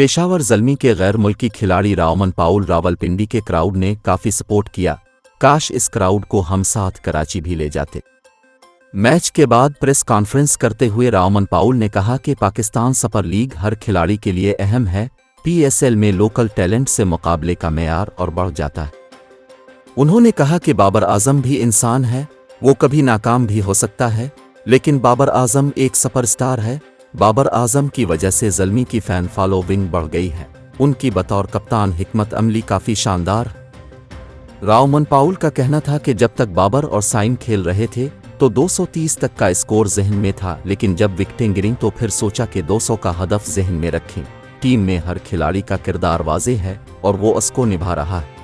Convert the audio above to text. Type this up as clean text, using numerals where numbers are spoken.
पेशावर ज़ल्मी के गैर मुल्की खिलाड़ी राओमन पाउल रावलपिंडी के क्राउड ने काफ़ी सपोर्ट किया। काश इस क्राउड को हम साथ कराची भी ले जाते। मैच के बाद प्रेस कॉन्फ्रेंस करते हुए राओमन पाउल ने कहा कि पाकिस्तान सुपर लीग हर खिलाड़ी के लिए अहम है। पीएसएल में लोकल टैलेंट से मुकाबले का मेयार और बढ़ जाता है। उन्होंने कहा कि बाबर आजम भी इंसान है, वो कभी नाकाम भी हो सकता है, लेकिन बाबर आजम एक सुपरस्टार है। बाबर आजम की वजह से ज़ल्मी की फ़ैन फॉलोइंग बढ़ गई है। उनकी बतौर कप्तान हिकमत अमली काफ़ी शानदार। राओमन पाउल का कहना था कि जब तक बाबर और साइम खेल रहे थे तो 230 तक का स्कोर जहन में था, लेकिन जब विकेटें गिरीं तो फिर सोचा कि 200 का हदफ जहन में रखें। टीम में हर खिलाड़ी का किरदार वाज़ेह है और वो उसको निभा रहा है।